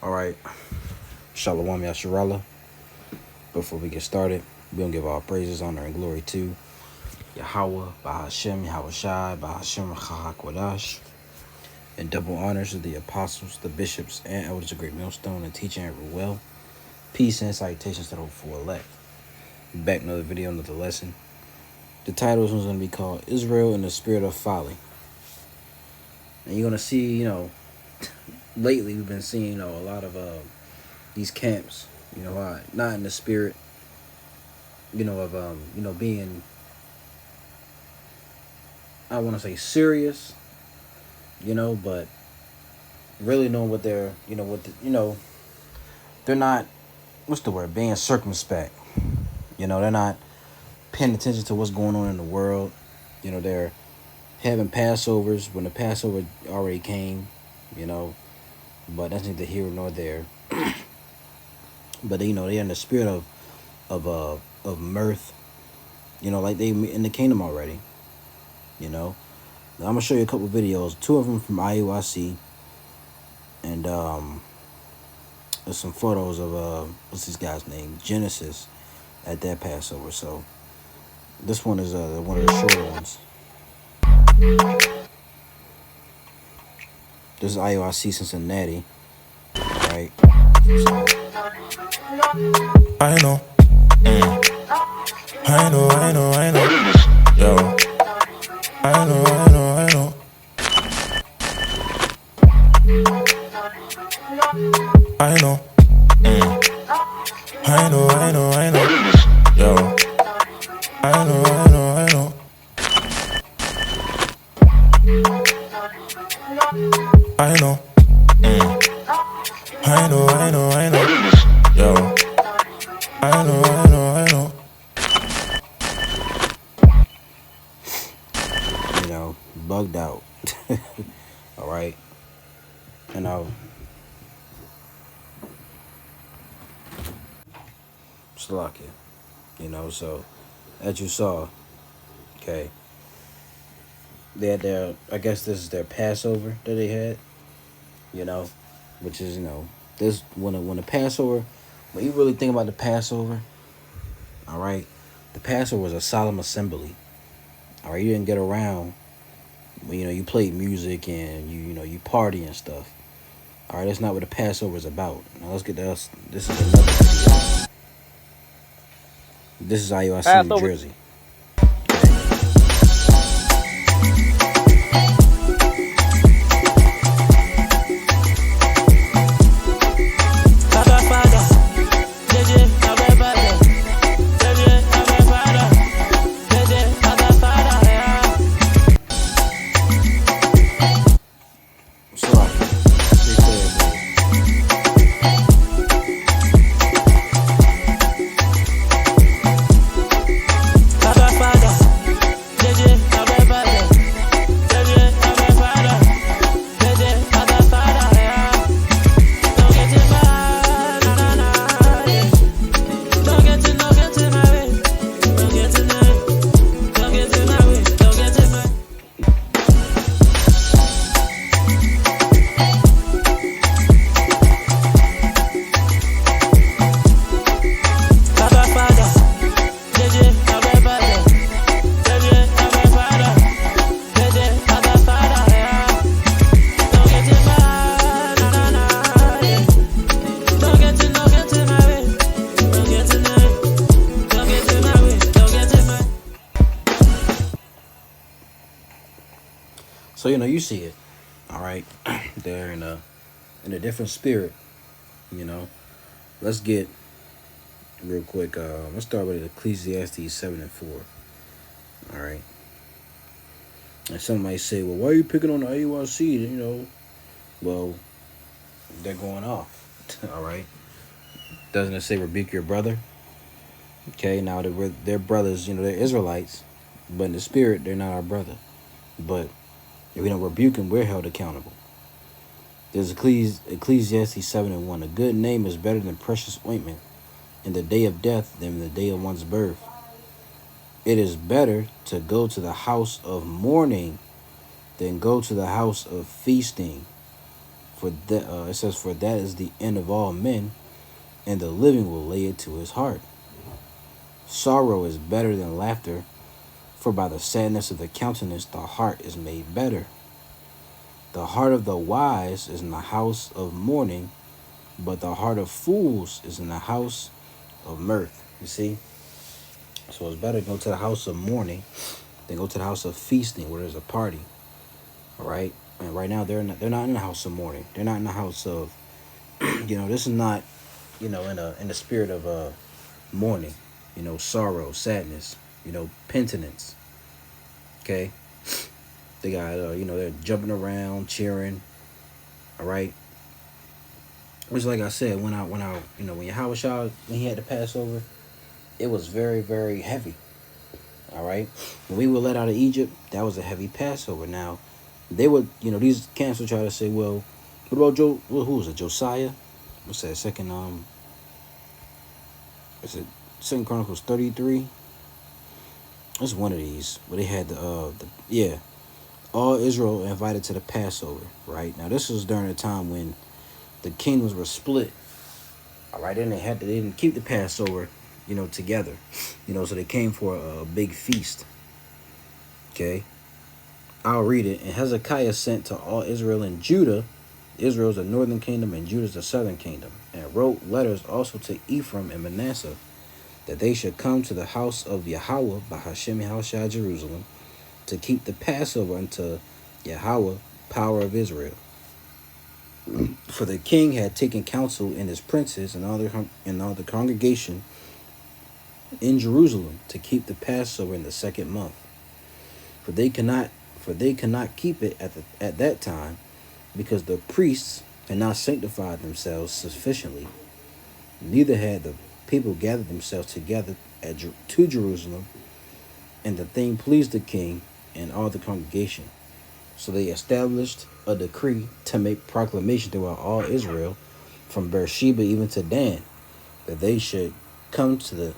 All right, Shalom Yasharallah. Before we get started, we're going to give all praises, honor, and glory to Yahweh, Bahashem, Yahweh Shai, Bahashem, Chahakwadash, and double honors to the apostles, the bishops, and elders of Great Millstone, and teaching every well. Peace and salutations to the hopeful elect. Back another video, another lesson. The title is going to be called Israel in the Spirit of Folly. And you're going to see, lately we've been seeing, a lot of these camps, not in the spirit, of, being, I want to say serious, but really knowing what they're, they're not, what's the word, being circumspect. They're not paying attention to what's going on in the world. They're having Passovers when the Passover already came, but that's neither here nor there. But they're in the spirit of mirth, like they in the kingdom already. Now I'm gonna show you a couple videos, two of them from IUIC, and there's some photos of what's this guy's name, Genesis, at that Passover. So this one is one of the shorter ones. This is IUIC Cincinnati, right? So, I know. I know. Yo. I know. I know. I know. Yo. I know. I know. I know. Yo. I know. Bugged out. All right. And Slovakia. So as you saw, okay, they had their, I guess this is their Passover that they had, which is, this when the Passover, when you really think about the Passover, all right, the Passover was a solemn assembly. All right, you didn't get around, you played music and you party and stuff. All right, that's not what the Passover is about. Now let's get this. This is another video. This is IUIC, New Jersey. So you see it, all right. They're in a different spirit, Let's get real quick. Let's start with Ecclesiastes 7:4. All right. And some might say, well, why are you picking on the AUIC? Well, they're going off. All right. Doesn't it say rebuke your brother? Okay. Now they're brothers. They're Israelites, but in the spirit, they're not our brother. But if we don't rebuke him, we're held accountable. There's Ecclesiastes 7:1. A good name is better than precious ointment in the day of death than in the day of one's birth. It is better to go to the house of mourning than go to the house of feasting. For that, it says, for that is the end of all men, and the living will lay it to his heart. Sorrow is better than laughter, for by the sadness of the countenance the heart is made better. The heart of the wise is in the house of mourning, but the heart of fools is in the house of mirth. You see? So it's better to go to the house of mourning than go to the house of feasting where there's a party. All right? And right now they're not in the house of mourning. They're not in the house of this is not, in the spirit of mourning, sorrow, sadness, penitence. Okay? They got they're jumping around, cheering. All right? Which, like I said, when Yahweh, when he had the Passover, it was very, very heavy. All right, when we were let out of Egypt, that was a heavy Passover. Now, they would, these camps would try to say, well, what about who was it, Josiah? What's that? Second Chronicles 33? That's one of these where they had all Israel invited to the Passover. Right now, this was during a time when the kingdoms were split. All right, then they didn't keep the Passover, together, so they came for a big feast. Okay, I'll read it. And Hezekiah sent to all Israel and Judah. Israel's the northern kingdom and Judah's the southern kingdom, and wrote letters also to Ephraim and Manasseh, that they should come to the house of Yahweh by Hashem Yahushua Jerusalem, to keep the Passover unto Yahweh, power of Israel. For the king had taken counsel in his princes and all the congregation in Jerusalem to keep the Passover in the second month. For they cannot keep it at that time, because the priests had not sanctified themselves sufficiently. Neither had the people gathered themselves together to Jerusalem, and the thing pleased the king and all the congregation. So they established a decree to make proclamation throughout all Israel, from Beersheba even to Dan, that they should come to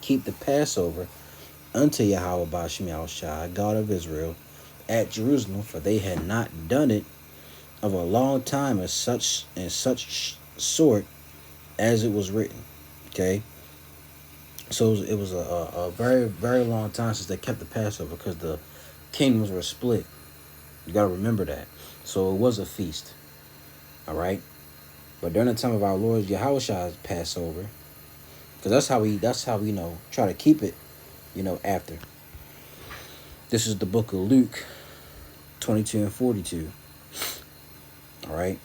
keep the Passover unto Yahweh Ba'ashem Yahushua, God of Israel, at Jerusalem, for they had not done it of a long time in such sort as it was written. Okay, so it was a very, very long time since they kept the Passover, because the kingdoms were split. You got to remember that. So it was a feast. All right, but during the time of our Lord Yahushua's Passover, because that's how we try to keep it, after. This is the book of Luke 22 and 42. All right.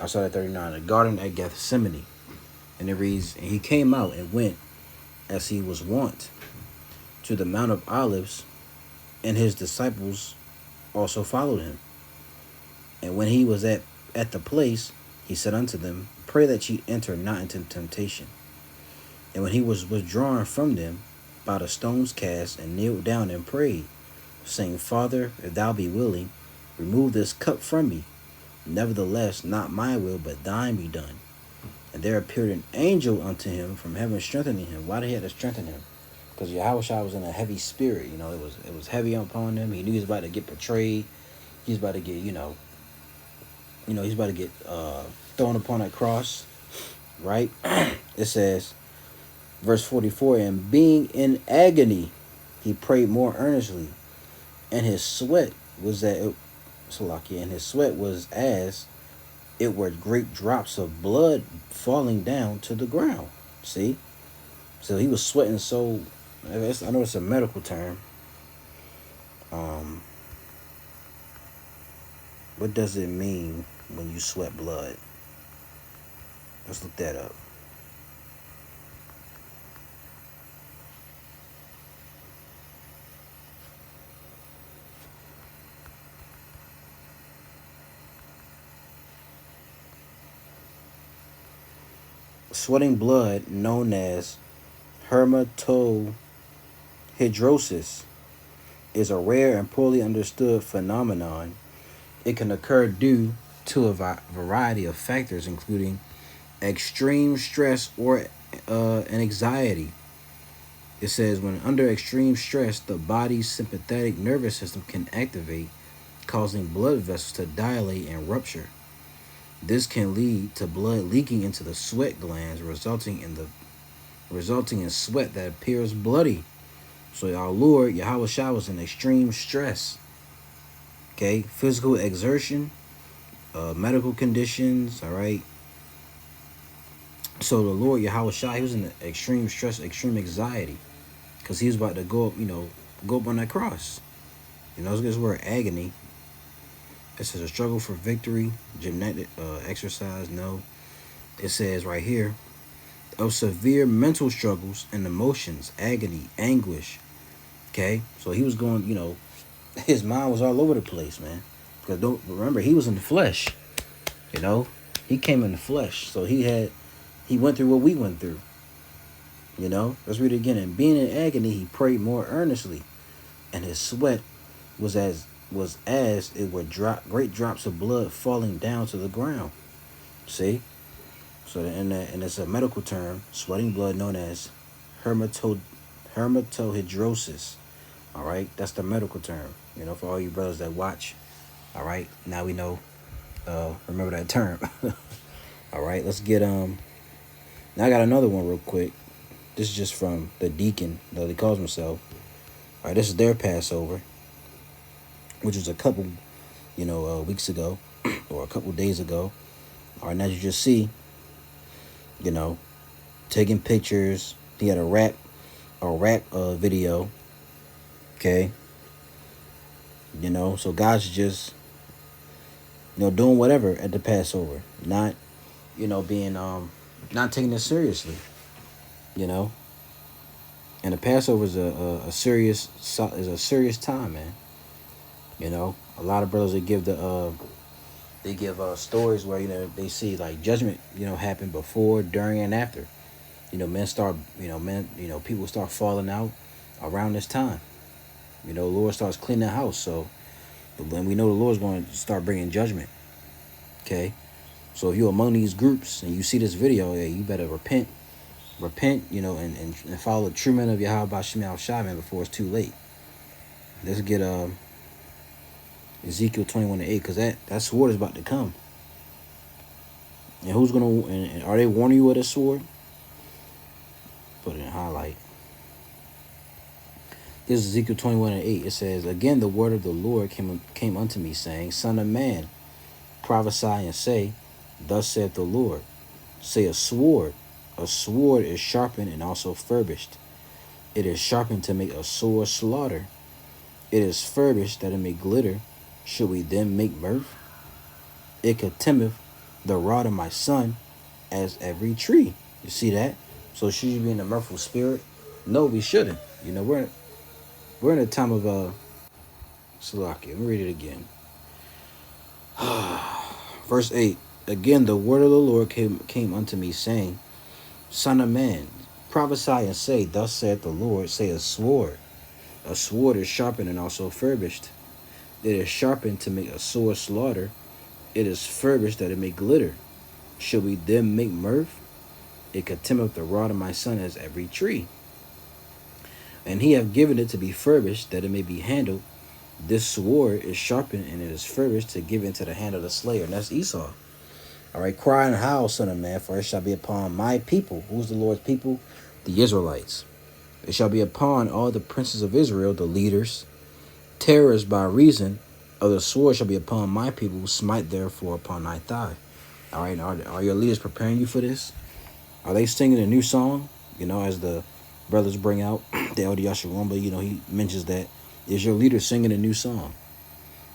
I saw that 39. The garden at Gethsemane. And it reads, and he came out and went, as he was wont, to the Mount of Olives, and his disciples also followed him. And when he was at the place, he said unto them, pray that ye enter not into temptation. And when he was withdrawn from them, by the stones cast, and kneeled down and prayed, saying, Father, if thou be willing, remove this cup from me. Nevertheless, not my will, but thine be done. And there appeared an angel unto him from heaven, strengthening him. Why did he have to strengthen him? Because Yahushua was in a heavy spirit. It was heavy upon him. He knew he was about to get betrayed. He's about to get, he's about to get thrown upon a cross. Right? It says, verse 44, and being in agony, he prayed more earnestly, and his sweat was as it were great drops of blood falling down to the ground. See? So he was sweating so, I know it's a medical term. What does it mean when you sweat blood? Let's look that up. Sweating blood, known as hermatohidrosis, is a rare and poorly understood phenomenon. It can occur due to a variety of factors, including extreme stress or an anxiety. It says when under extreme stress, the body's sympathetic nervous system can activate, causing blood vessels to dilate and rupture. This can lead to blood leaking into the sweat glands, resulting in sweat that appears bloody. So our Lord Yahweh Shah was in extreme stress. Okay, physical exertion, medical conditions. All right. So the Lord Yahweh Shah, he was in extreme stress, extreme anxiety, because he was about to go up, go up on that cross. Look at this word agony. It says a struggle for victory, genetic exercise. No, it says right here of severe mental struggles and emotions, agony, anguish. Okay, so he was going, his mind was all over the place, man. Because don't remember, he was in the flesh. He came in the flesh, so he went through what we went through. Let's read it again. And being in agony, he prayed more earnestly, and his sweat was as it were great drops of blood falling down to the ground. See, so and it's a medical term, sweating blood, known as hermatohidrosis. All right, that's the medical term. For all you brothers that watch. All right, now we know. Remember that term. All right, let's get Now I got another one real quick. This is just from the deacon that he calls himself. All right, this is their Passover, which was a couple, weeks ago, or a couple days ago. All right, and as you just see, taking pictures. He had a rap video. Okay. So God's just, doing whatever at the Passover, not, being not taking it seriously. And the Passover is a serious time, man. A lot of brothers they give stories where they see like judgment happen before, during, and after. People start falling out around this time. The Lord starts cleaning the house, so when we know the Lord's going to start bringing judgment. Okay, so if you're among these groups and you see this video, you better repent, and follow the true men of Yahweh Bashim Shaman before it's too late. Let's get Ezekiel 21:8, because that sword is about to come. And who's gonna? And are they warning you with a sword? Put it in highlight. This is Ezekiel 21:8. It says, "Again, the word of the Lord came unto me, saying, Son of man, prophesy and say, Thus saith the Lord, say a sword is sharpened and also furbished. It is sharpened to make a sore slaughter. It is furbished that it may glitter. Should we then make mirth? It contemneth the rod of my son as every tree." You see that? So should you be in a mirthful spirit? No, we shouldn't. We're in a time of Salaki. Let me read it again. Verse 8. "Again, the word of the Lord came unto me, saying, Son of man, prophesy and say, Thus saith the Lord, say a sword is sharpened and also furbished. It is sharpened to make a sore slaughter. It is furbished that it may glitter. Should we then make mirth? It contemneth the rod of my son as every tree. And he hath given it to be furbished, that it may be handled. This sword is sharpened, and it is furbished to give into the hand of the slayer." And that's Esau. All right, cry and howl, son of man, for it shall be upon my people. Who's the Lord's people? The Israelites. "It shall be upon all the princes of Israel, the leaders. Terrors by reason of the sword shall be upon my people. Smite therefore upon thy thigh." All right, are your leaders preparing you for this? Are they singing a new song? As the brothers bring out the Elder Yashawamba, he mentions that. Is your leader singing a new song?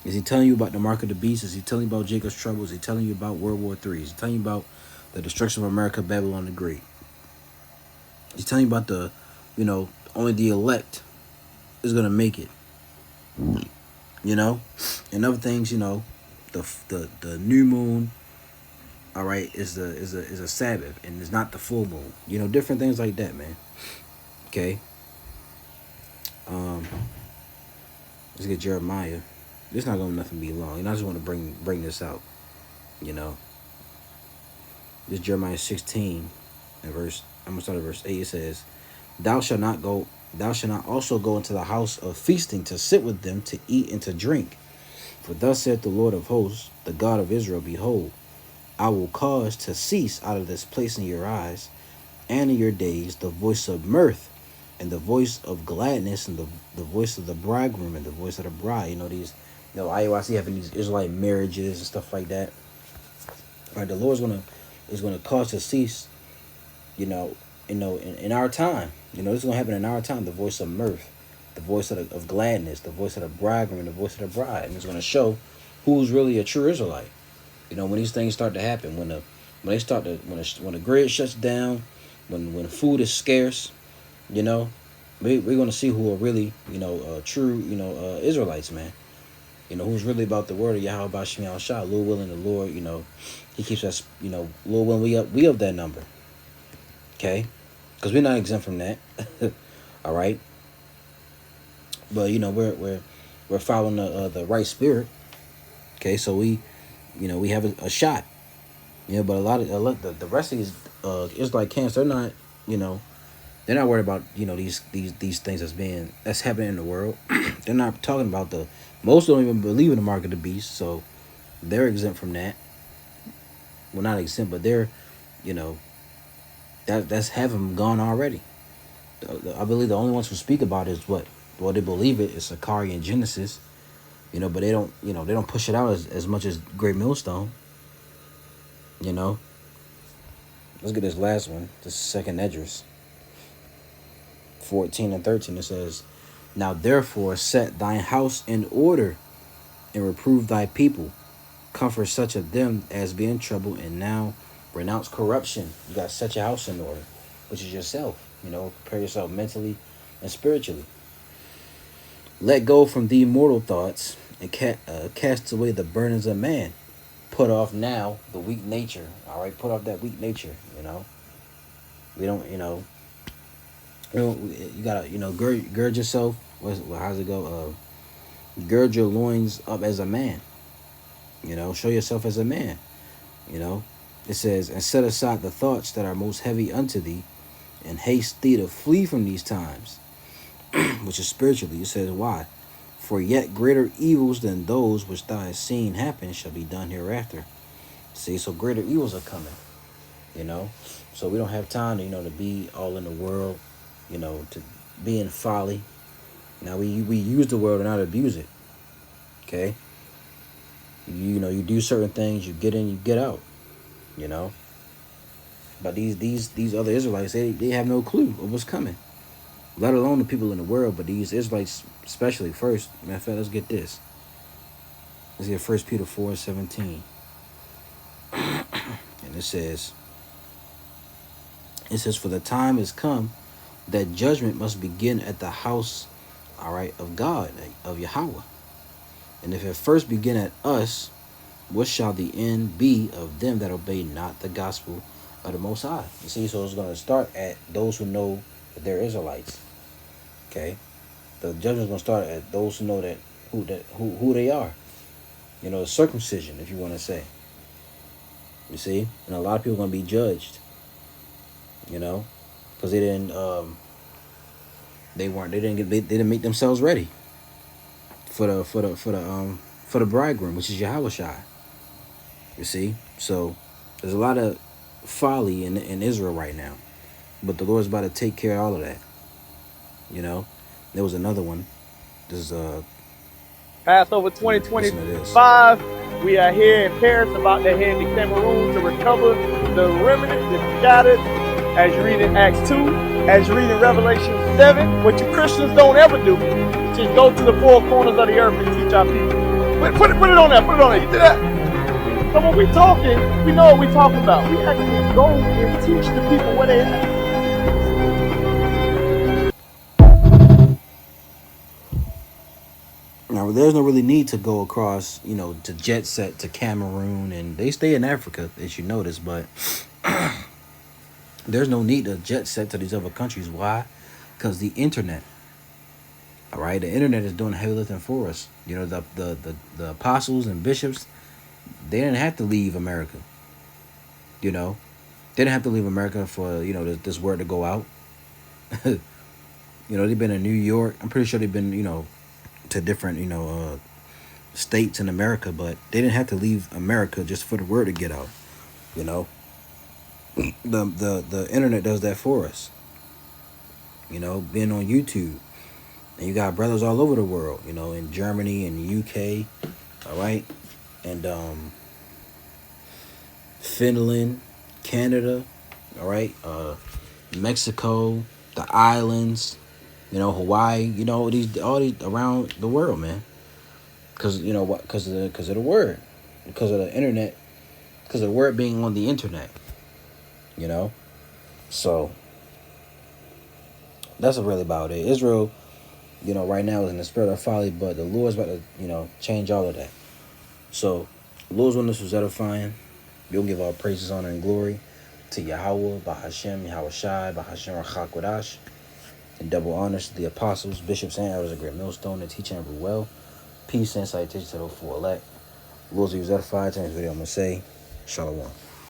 Is he telling you about the mark of the beast? Is he telling you about Jacob's trouble? Is he telling you about World War III? Is he telling you about the destruction of America, Babylon the Great? He's telling you about the, only the elect is going to make it. And other things, the new moon, all right, is a Sabbath, and it's not the full moon. Different things like that, man. Okay. Let's get Jeremiah. This not gonna nothing be long. I just want to bring this out. This Jeremiah 16 and I'm gonna start at verse 8. It says, Thou shalt not go. Thou shalt not also go into the house of feasting to sit with them to eat and to drink. For thus saith the Lord of hosts, the God of Israel: Behold, I will cause to cease out of this place in your eyes and in your days the voice of mirth and the voice of gladness and the voice of the bridegroom and the voice of the bride. IUIC having these Israelite marriages and stuff like that. Right, the Lord's is gonna cause to cease. In our time. This is gonna happen in our time. The voice of mirth, the voice of gladness, the voice of the bridegroom, and the voice of the bride, and it's gonna show who's really a true Israelite. When these things start to happen, when the grid shuts down, when food is scarce, we're gonna see who are really true Israelites, man. Who's really about the word of Yahweh Bashim Shah. Lord willing, the Lord, He keeps us, Lord willing, we of that number. Okay, because we're not exempt from that. All right, but we're following the right spirit. Okay, so we have a shot. But the rest of these Israelite camps, they're not they're not worried about these things that's happening in the world. They're not talking about most don't even believe in the mark of the beast, so they're exempt from that. Well, not exempt, but they're that's heaven gone already. I believe the only ones who speak about it is they believe it is Sakari and Genesis, but they don't push it out as much as Great Millstone. Let's get this last one, the second Esdras 14 and 13. It says, now therefore set thine house in order and reprove thy people, comfort such of them as be in trouble, and now renounce corruption. You got to set your house in order, which is yourself. Prepare yourself mentally and spiritually. Let go from the mortal thoughts and cast away the burdens of man. Put off now the weak nature. All right, put off that weak nature. We don't. You gotta gird yourself. How's it go? Gird your loins up as a man. Show yourself as a man. It says, and set aside the thoughts that are most heavy unto thee, and haste thee to flee from these times, which is spiritually. It says, why? For yet greater evils than those which thou hast seen happen shall be done hereafter. See, so greater evils are coming. So we don't have time to to be all in the world, to be in folly. Now we use the world and not abuse it. Okay. You do certain things, you get in, you get out. But these other Israelites, they have no clue of what's coming. Let alone the people in the world, but these Israelites especially first. Matter of fact, let's get this. Let's get 1 Peter 4:17. And it says, for the time is come that judgment must begin at the house, all right, of God, of Yahweh. And if it first begin at us, what shall the end be of them that obey not the gospel of the Most High? You see, so it's going to start at those who know that they're Israelites. Okay, the judgment's going to start at those who know who they are. Circumcision, if you want to say. You see, and a lot of people are going to be judged. Because they didn't they didn't make themselves ready for the bridegroom, which is Yahweh Shai. You see, so there's a lot of folly in Israel right now, but the Lord's about to take care of all of that. There was another one. This is Passover 2025. We are here in Paris, about to head to Cameroon to recover the remnant that's scattered. As you read in Acts 2, as you read in Revelation 7, what you Christians don't ever do, just go to the four corners of the earth and teach our people. Put it on there. Put it on there. You did that? So when we talking, we know what we talking about. We actually go and teach the people where they at. Now, there's no really need to go across, to jet set to Cameroon, and they stay in Africa, as you notice, but there's no need to jet set to these other countries. Why? Because the internet. All right, the internet is doing heavy lifting for us. The apostles and bishops, they didn't have to leave America. They didn't have to leave America for this word to go out. You know, they've been in New York. I'm pretty sure they've been, to different, states in America, but they didn't have to leave America just for the word to get out. You know, the internet does that for us. You know, being on YouTube, and you got brothers all over the world. You know, in Germany and the UK, all right, and Finland, Canada, all right, Mexico, the islands, Hawaii, all these around the world, man. Cause you know what? Cause of the word, because of the internet, because of the word being on the internet. You know, so that's really about it. Israel, right now is in the spirit of folly, but the Lord's about to, change all of that. So, the Lord's when this was edifying. We'll give all praises, honor, and glory to Yahweh, Bahashem, Yahweh Shai, Bahashem, Rachakwadash, and double honors to the apostles, bishops, and elders of Great Millstone, and teaching every well. Peace and salutation to the full elect. Lord's was edified. Today's video I'm going to say, Shalom.